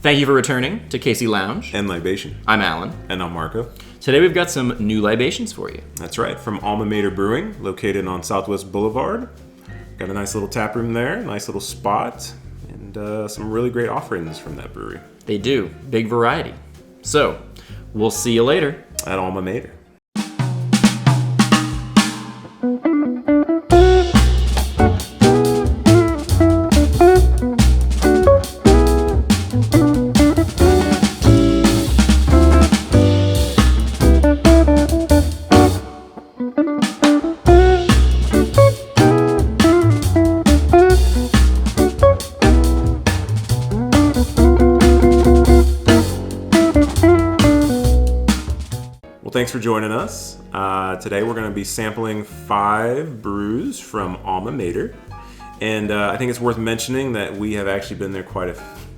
Thank you for returning to Casey Lounge. And Libation. I'm Alan. And I'm Marco. Today we've got some new libations for you. That's right, from Alma Mader Brewing, located on Southwest Boulevard. Got a nice little tap room there, nice little spot, and some really great offerings from that brewery. They do. Big variety. So, we'll see you later. At Alma Mader. Thanks for joining us. Today we're going to be sampling 5 brews from Alma Mader. And I think it's worth mentioning that we have actually been there quite a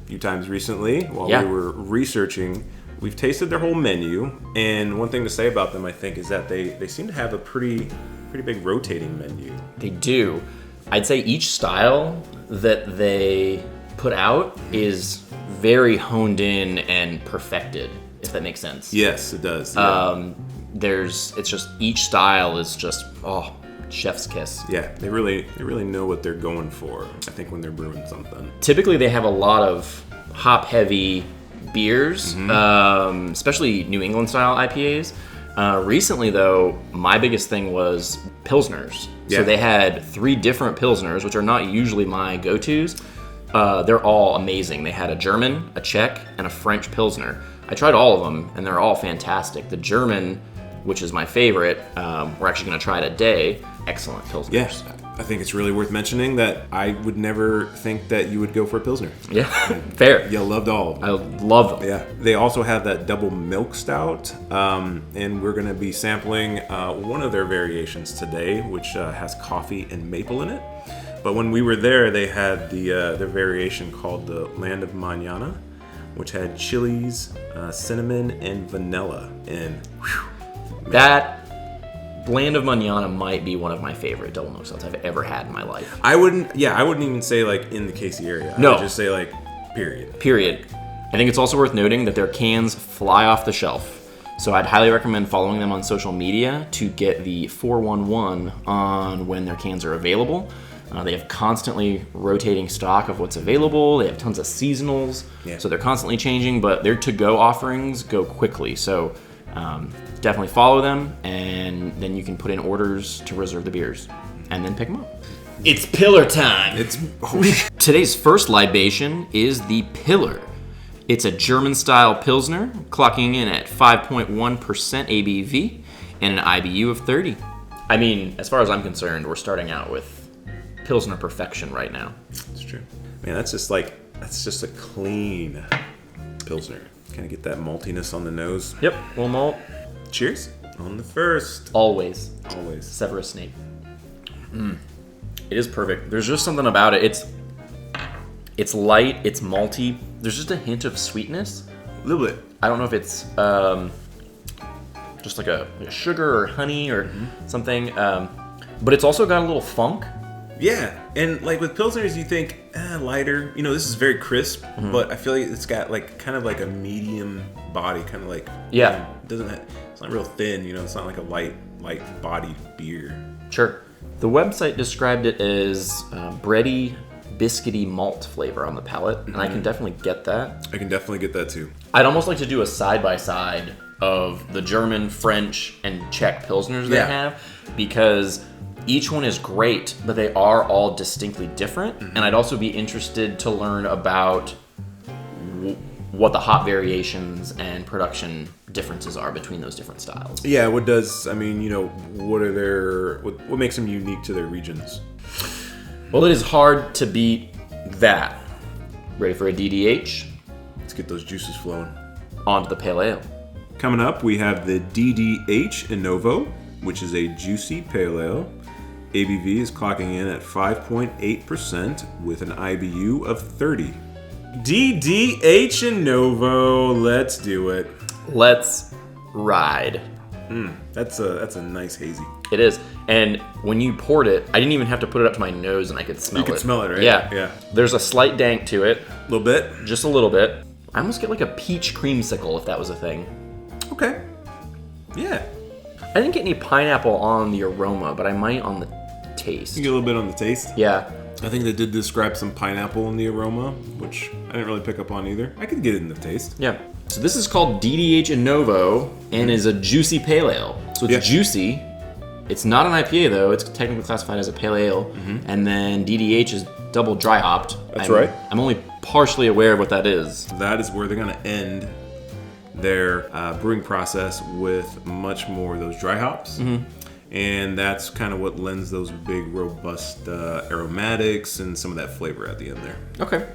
few times recently while we were researching. We've tasted their whole menu. And one thing to say about them, I think, is that they seem to have a pretty big rotating menu. They do. I'd say each style that they put out is very honed in and perfected, if that makes sense. Yes, it does. Yeah. It's just each style is just chef's kiss. Yeah, they really know what they're going for, I think, when they're brewing something. Typically they have a lot of hop heavy beers, especially New England style IPAs. Recently though, my biggest thing was Pilsners. Yeah. So they had 3 different Pilsners, which are not usually my go-tos. They're all amazing. They had a German, a Czech, and a French Pilsner. I tried all of them, and they're all fantastic. The German, which is my favorite, we're actually going to try today. Excellent Pilsners. Yes, I think it's really worth mentioning that I would never think that you would go for a Pilsner. Yeah, fair. You loved all of them. I love them. Yeah, they also have that double milk stout, and we're going to be sampling one of their variations today, which has coffee and maple in it. But when we were there, they had their variation called the Land of Mañana, which had chilies, cinnamon, and vanilla. And that Land of Mañana might be one of my favorite double milk stouts I've ever had in my life. I wouldn't even say like in the Casey area. No. I would just say like period. I think it's also worth noting that their cans fly off the shelf. So I'd highly recommend following them on social media to get the 411 on when their cans are available. They have constantly rotating stock of what's available. They have tons of seasonals, so they're constantly changing, but their to-go offerings go quickly. So definitely follow them, and then you can put in orders to reserve the beers, and then pick them up. It's Pillar time! Today's first libation is the Pillar. It's a German-style Pilsner, clocking in at 5.1% ABV and an IBU of 30. I mean, as far as I'm concerned, we're starting out with Pilsner perfection right now. That's true. Man, that's just a clean Pilsner. Kind of get that maltiness on the nose. Yep, little malt. Cheers on the first. Always. Severus Snape. It is perfect. There's just something about it. It's light, it's malty. There's just a hint of sweetness. A little bit. I don't know if it's just like a sugar or honey or something, but it's also got a little funk. Yeah, and like with Pilsners, you think lighter. You know, this is very crisp, but I feel like it's got like kind of like a medium body, kind of like it's not real thin. You know, it's not like a light body beer. Sure. The website described it as bready, biscuity malt flavor on the palate, and I can definitely get that. I can definitely get that too. I'd almost like to do a side by side of the German, French, and Czech Pilsners they have, because each one is great, but they are all distinctly different. And I'd also be interested to learn about what the hop variations and production differences are between those different styles. Yeah, what makes them unique to their regions? Well, it is hard to beat that. Ready for a DDH? Let's get those juices flowing. On to the Pale Ale. Coming up, we have the DDH Innovo, which is a juicy pale ale. ABV is clocking in at 5.8% with an IBU of 30. DDH Innovo, let's do it. Let's ride. That's a nice hazy. It is. And when you poured it, I didn't even have to put it up to my nose and I could smell it. You could smell it, right? Yeah. There's a slight dank to it. A little bit? Just a little bit. I almost get like a peach creamsicle if that was a thing. Okay. Yeah. I didn't get any pineapple on the aroma, but I might on the taste. You get a little bit on the taste. Yeah. I think they did describe some pineapple in the aroma, which I didn't really pick up on either. I could get it in the taste. Yeah. So this is called DDH Innovo and is a juicy pale ale. So it's juicy. It's not an IPA though. It's technically classified as a pale ale. And then DDH is double dry hopped. That's right. I'm only partially aware of what that is. That is where they're going to end their brewing process with much more of those dry hops. And that's kind of what lends those big, robust aromatics and some of that flavor at the end there. Okay.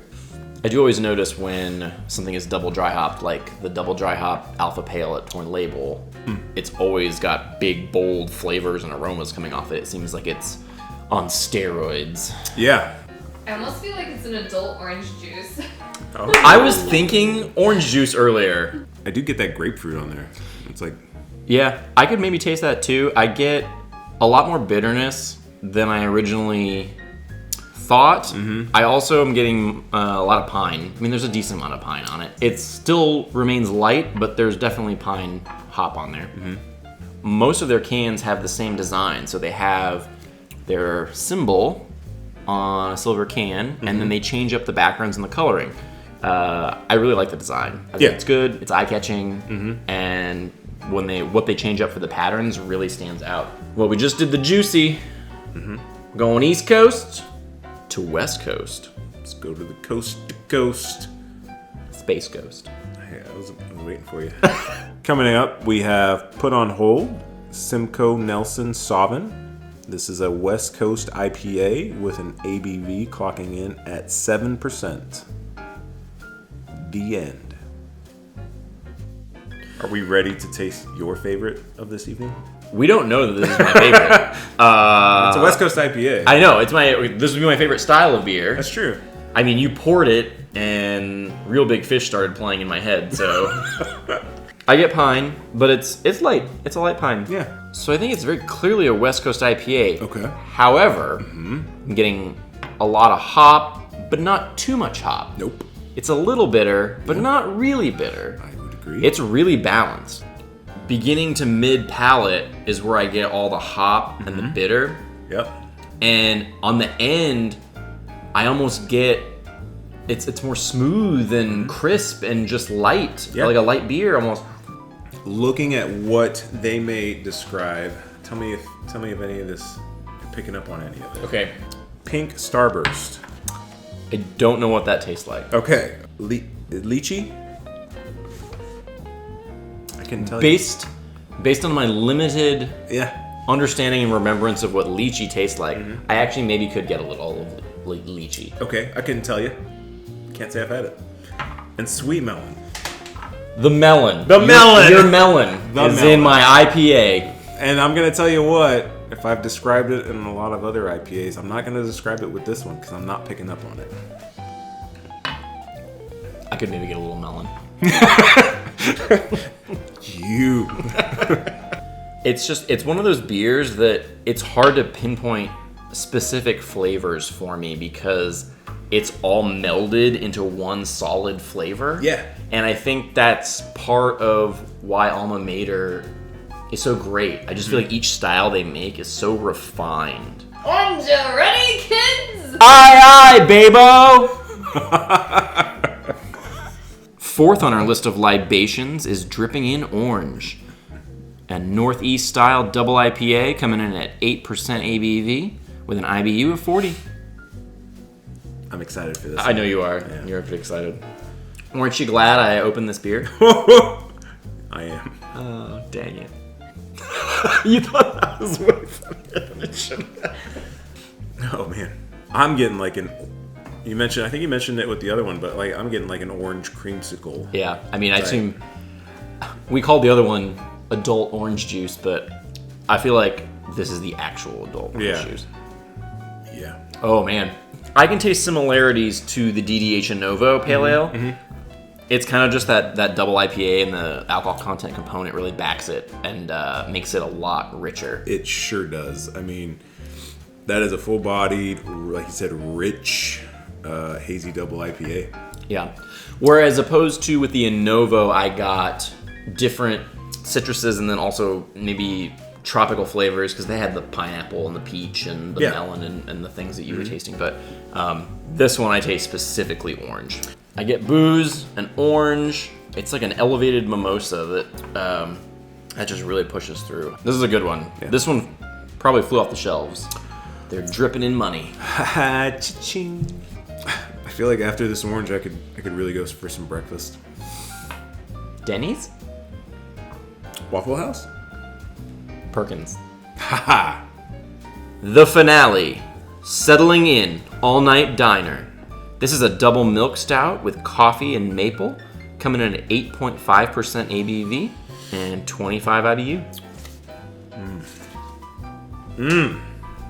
I do always notice when something is double dry hopped, like the double dry hop Alpha Pale at Point Label, it's always got big, bold flavors and aromas coming off it. It seems like it's on steroids. Yeah. I almost feel like it's an adult orange juice. Oh. I was thinking orange juice earlier. I do get that grapefruit on there. It's like... Yeah, I could maybe taste that too. I get a lot more bitterness than I originally thought. I also am getting a lot of pine. I mean, there's a decent amount of pine on it. It still remains light, but there's definitely pine hop on there. Most of their cans have the same design. So they have their symbol on a silver can, and then they change up the backgrounds and the coloring. I really like the design. I think it's good. It's eye-catching, and what they change up for the patterns really stands out. Well, we just did the juicy. Going East Coast to West Coast. Let's go to the coast to coast. Space Coast. Yeah, I was waiting for you. Coming up, we have Put on Hold, Simcoe Nelson Sauvin. This is a West Coast IPA with an ABV clocking in at 7%. The end. Are we ready to taste your favorite of this evening? We don't know that this is my favorite. It's a West Coast IPA. I know this would be my favorite style of beer. That's true. I mean, you poured it, and Real Big Fish started playing in my head. So I get pine, but it's light. It's a light pine. Yeah. So I think it's very clearly a West Coast IPA. Okay. However, I'm getting a lot of hop, but not too much hop. Nope. It's a little bitter, but not really bitter. I would agree. It's really balanced. Beginning to mid palate is where I get all the hop and the bitter. Yep. And on the end, I almost get it's more smooth and crisp and just light, like a light beer almost. Looking at what they may describe, tell me if any of this you're picking up on any of it. Okay. Pink Starburst. I don't know what that tastes like. Okay. Lychee? I can tell Based on my limited you. understanding and remembrance of what lychee tastes like, I actually maybe could get a little of lychee. Okay, I couldn't tell you. Can't say I've had it. And Sweet Melon. The melon. melon! Your melon is in my IPA. And I'm going to tell you what, if I've described it in a lot of other IPAs, I'm not going to describe it with this one because I'm not picking up on it. I could maybe get a little melon. You. It's one of those beers that it's hard to pinpoint specific flavors for me because it's all melded into one solid flavor. Yeah. And I think that's part of why Alma Mader is so great. I just feel like each style they make is so refined. Orange, ready, kids? Aye, aye, babo! Fourth on our list of libations is Dripping in Orange, a Northeast style double IPA coming in at 8% ABV with an IBU of 40. I'm excited for this. I know you are. Yeah. You're pretty excited. Weren't you glad I opened this beer? I am. Oh, dang it. You thought that was way funnier than it should have. Oh, man. I'm getting like an... I think you mentioned it with the other one, but like I'm getting like an orange creamsicle. Yeah, I mean, I assume we called the other one adult orange juice, but I feel like this is the actual adult orange juice. Yeah. Oh, man. I can taste similarities to the DDH Innovo Pale Ale. It's kind of just that double IPA, and the alcohol content component really backs it and makes it a lot richer. It sure does. I mean, that is a full-bodied, like you said, rich, hazy double IPA. Yeah. Whereas opposed to with the Innovo, I got different citruses and then also maybe tropical flavors because they had the pineapple and the peach and the melon and the things that you were tasting. But this one I taste specifically orange. I get booze and orange. It's like an elevated mimosa that just really pushes through. This is a good one. Yeah. This one probably flew off the shelves. They're dripping in money. Cha-ching. I feel like after this orange, I could really go for some breakfast. Denny's? Waffle House? Perkins. Haha. The finale. Settling in all-night diner. This is a double milk stout with coffee and maple, coming in at 8.5% ABV and 25 IBU.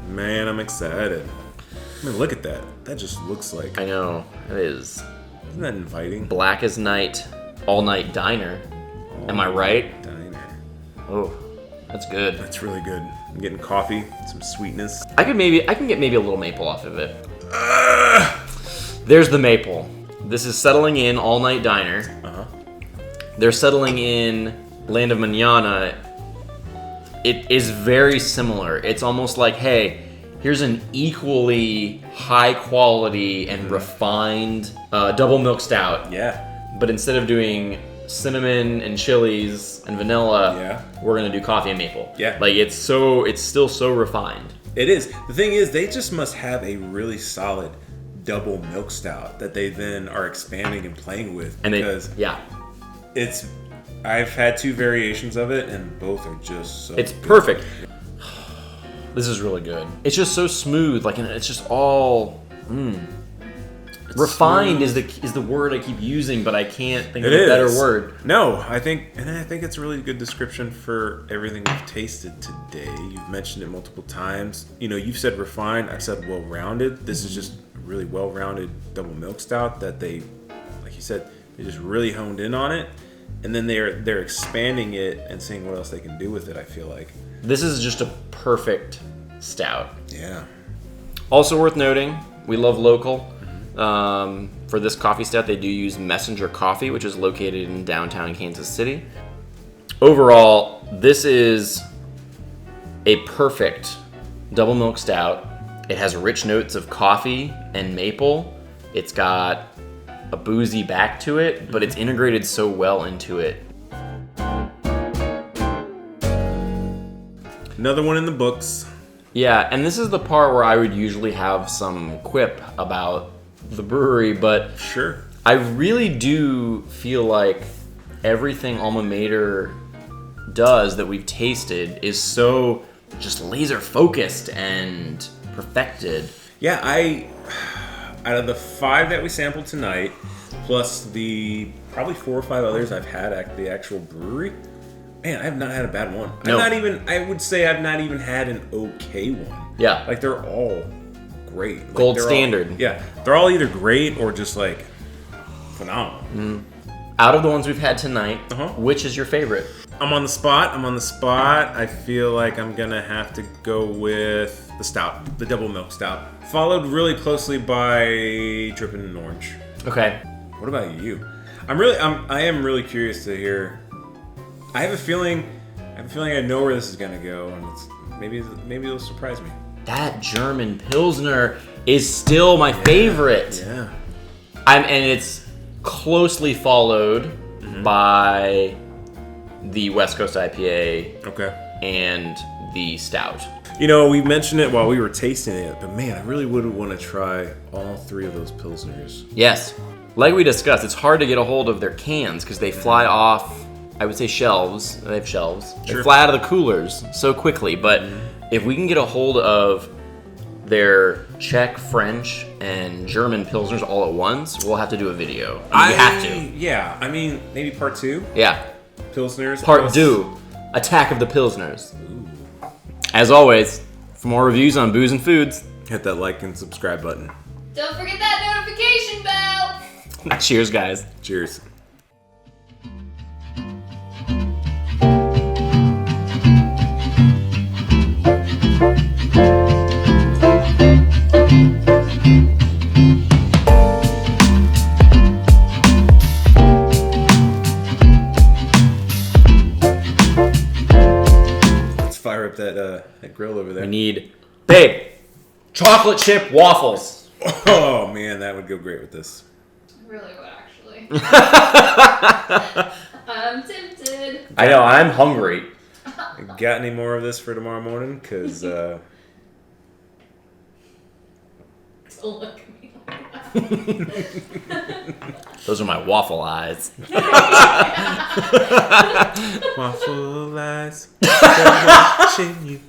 Man, I'm excited. I mean, look at that. That just looks like... I know. It is. Isn't that inviting? Black as night, all-night diner. Am I right? Diner. Oh, that's good. That's really good. I'm getting coffee, some sweetness. I can get maybe a little maple off of it. There's the maple. This is settling in all-night diner. They're settling in Land of Manana. It is very similar. It's almost like, hey, here's an equally high quality and refined double milk stout. Yeah. But instead of doing cinnamon and chilies and vanilla, we're gonna do coffee and maple. Yeah. Like it's still so refined. It is. The thing is, they just must have a really solid double milk stout that they then are expanding and playing with. And I've had two variations of it, and both are just so it's good. Perfect. This is really good. It's just so smooth. Like, and it's just all refined smooth. is the word I keep using, but I can't think of a better word. No, I think it's a really good description for everything we've tasted today. You've mentioned it multiple times. You know, you've said refined. I've said well-rounded. This is just a really well-rounded double milk stout that they, like you said, they just really honed in on it, and then they're expanding it and seeing what else they can do with it. I feel like this is just a perfect stout. Yeah. Also worth noting, we love local. For this coffee stout, they do use Messenger Coffee, which is located in downtown Kansas City. Overall, this is a perfect double milk stout. It has rich notes of coffee and maple. It's got a boozy back to it, but it's integrated so well into it. Another one in the books. Yeah, and this is the part where I would usually have some quip about the brewery, but sure, I really do feel like everything Alma Mader does that we've tasted is so just laser focused and perfected. Yeah, out of the 5 that we sampled tonight, plus the probably 4 or 5 others I've had at the actual brewery, man, I have not had a bad one. No. I would say I've not even had an okay one. Yeah. Like, they're all great. Like, Gold standard. They're all either great or just, like, phenomenal. Out of the ones we've had tonight, Uh-huh. which is your favorite? I'm on the spot. I feel like I'm going to have to go with the stout, the double milk stout. Followed really closely by dripping in orange. Okay. What about you? I am really curious to hear. I have a feeling I know where this is gonna go, and maybe it'll surprise me. That German Pilsner is still my favorite. Yeah. And it's closely followed by the West Coast IPA Okay. and the stout. You know, we mentioned it while we were tasting it, but man, I really would want to try all 3 of those Pilsners. Yes. Like we discussed, it's hard to get a hold of their cans because they fly off, I would say shelves. They have shelves. Sure. They fly out of the coolers so quickly. But if we can get a hold of their Czech, French, and German Pilsners all at once, we'll have to do a video. We have to. Yeah, I mean, maybe part 2. Yeah. Pilsners. Part 2. Attack of the Pilsners. Ooh. As always, for more reviews on booze and foods, hit that like and subscribe button. Don't forget that notification bell! Cheers, guys. Cheers. that grill over there. We need, babe, chocolate chip waffles. Oh man, that would go great with this. Really would, actually. I'm tempted. I know, I'm hungry. Got any more of this for tomorrow morning? Because Don't look at me like that. Those are my waffle eyes. waffle eyes, they're watching you.